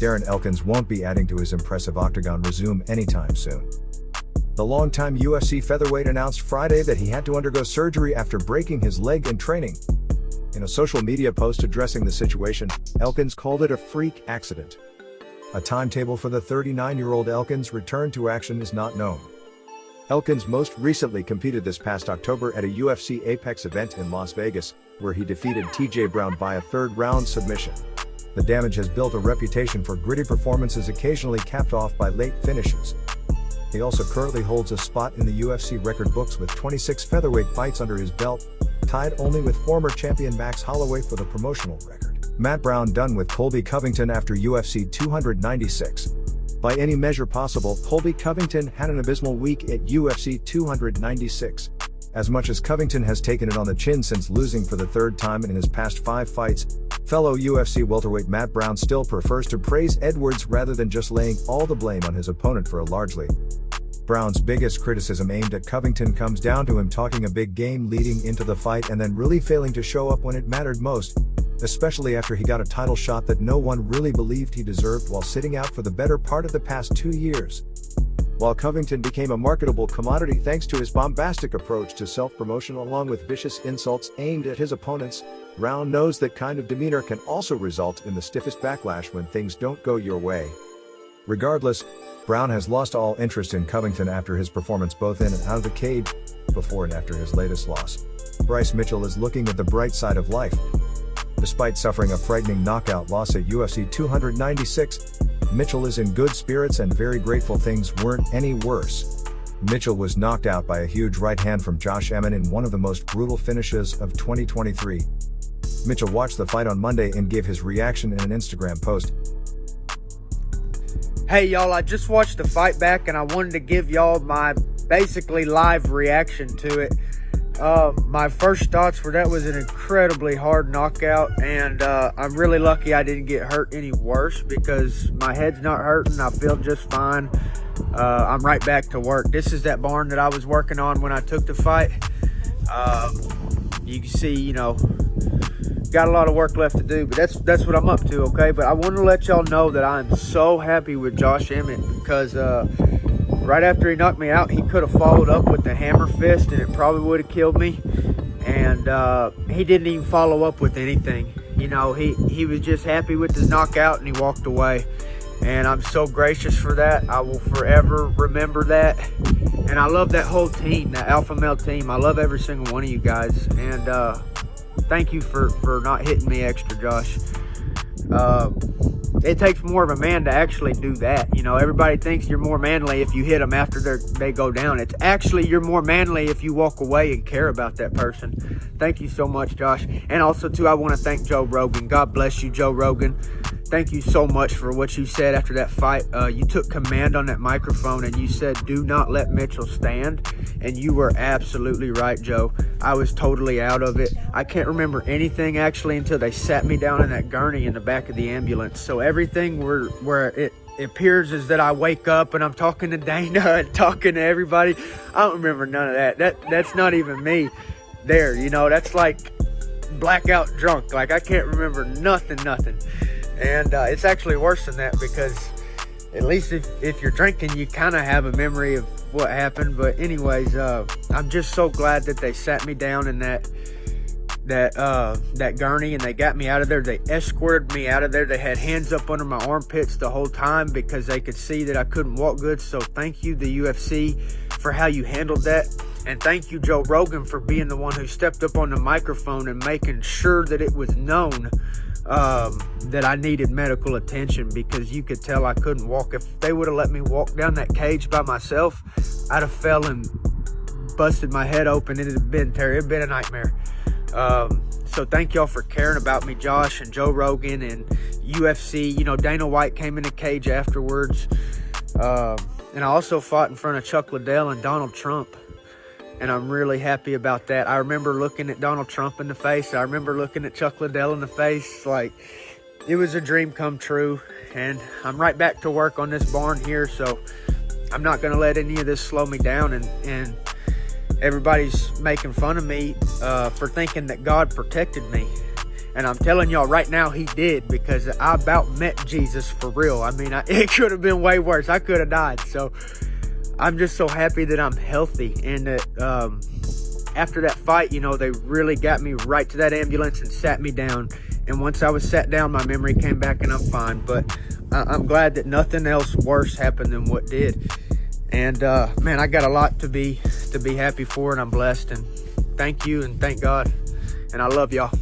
Darren Elkins won't be adding to his impressive octagon resume anytime soon. The longtime UFC featherweight announced Friday that he had to undergo surgery after breaking his leg in training. In a social media post addressing the situation, Elkins called it a freak accident. A timetable for the 39-year-old Elkins' return to action is not known. Elkins most recently competed this past October at a UFC APEX event in Las Vegas, where he defeated TJ Brown by a third-round submission. The damage has built a reputation for gritty performances occasionally capped off by late finishes. He also currently holds a spot in the UFC record books with 26 featherweight fights under his belt, tied only with former champion Max Holloway for the promotional record. Matt Brown done with Colby Covington after UFC 296. By any measure possible, Colby Covington had an abysmal week at UFC 296. As much as Covington has taken it on the chin since losing for the third time in his past 5 fights, fellow UFC welterweight Matt Brown still prefers to praise Edwards rather than just laying all the blame on his opponent for a large lead. Brown's biggest criticism aimed at Covington comes down to him talking a big game leading into the fight and then really failing to show up when it mattered most, especially after he got a title shot that no one really believed he deserved while sitting out for the better part of the past 2 years. While Covington became a marketable commodity thanks to his bombastic approach to self-promotion along with vicious insults aimed at his opponents, Brown knows that kind of demeanor can also result in the stiffest backlash when things don't go your way. Regardless, Brown has lost all interest in Covington after his performance both in and out of the cage, before and after his latest loss. Bryce Mitchell is looking at the bright side of life. Despite suffering a frightening knockout loss at UFC 296, Mitchell is in good spirits and very grateful things weren't any worse. Mitchell was knocked out by a huge right hand from Josh Emmett in one of the most brutal finishes of 2023. Mitchell watched the fight on Monday and gave his reaction in an Instagram post. Hey y'all, I just watched the fight back and I wanted to give y'all my basically live reaction to it. My first thoughts were that was an incredibly hard knockout, and I'm really lucky I didn't get hurt any worse because my head's not hurting. I feel just fine. I'm right back to work. This is that barn that I was working on when I took the fight. You can see, you know, got a lot of work left to do, but that's what I'm up to, okay? But I want to let y'all know that I'm so happy with Josh Emmett because right after he knocked me out, he could have followed up with the hammer fist and it probably would have killed me. And he didn't even follow up with anything. You know, he was just happy with his knockout and he walked away. And I'm so gracious for that. I will forever remember that. And I love that whole team, that alpha male team. I love every single one of you guys. And thank you for not hitting me extra, Josh. It takes more of a man to actually do that. You know, everybody thinks you're more manly if you hit them after they go down. It's actually you're more manly if you walk away and care about that person. Thank you so much, Josh. And also, too, I want to thank Joe Rogan. God bless you, Joe Rogan. Thank you so much for what you said after that fight. You took command on that microphone and you said, do not let Mitchell stand. And you were absolutely right, Joe. I was totally out of it. I can't remember anything actually until they sat me down in that gurney in the back of the ambulance. So everything where it appears is that I wake up and I'm talking to Dana and talking to everybody. I don't remember none of that. That's not even me there, you know. That's like blackout drunk. Like I can't remember nothing. And it's actually worse than that because at least if you're drinking, you kind of have a memory of what happened. But anyways, I'm just so glad that they sat me down in that gurney and they got me out of there. They escorted me out of there. They had hands up under my armpits the whole time because they could see that I couldn't walk good. So thank you, the UFC, for how you handled that. And thank you, Joe Rogan, for being the one who stepped up on the microphone and making sure that it was known that I needed medical attention because you could tell I couldn't walk. If they would have let me walk down that cage by myself, I'd have fell and busted my head open. It'd have been terrible. It'd been a nightmare. So thank y'all for caring about me, Josh and Joe Rogan and UFC. You know, Dana White came in the cage afterwards. And I also fought in front of Chuck Liddell and Donald Trump. And I'm really happy about that. I remember looking at Donald Trump in the face. I remember looking at Chuck Liddell in the face. Like, it was a dream come true. And I'm right back to work on this barn here. So I'm not going to let any of this slow me down. And everybody's making fun of me for thinking that God protected me. And I'm telling y'all right now, he did, because I about met Jesus for real. I mean, it could have been way worse. I could have died. So I'm just so happy that I'm healthy, and that after that fight, you know, they really got me right to that ambulance and sat me down. And once I was sat down, my memory came back and I'm fine. But I'm glad that nothing else worse happened than what did. And man, I got a lot to be happy for, and I'm blessed. And thank you and thank God. And I love y'all.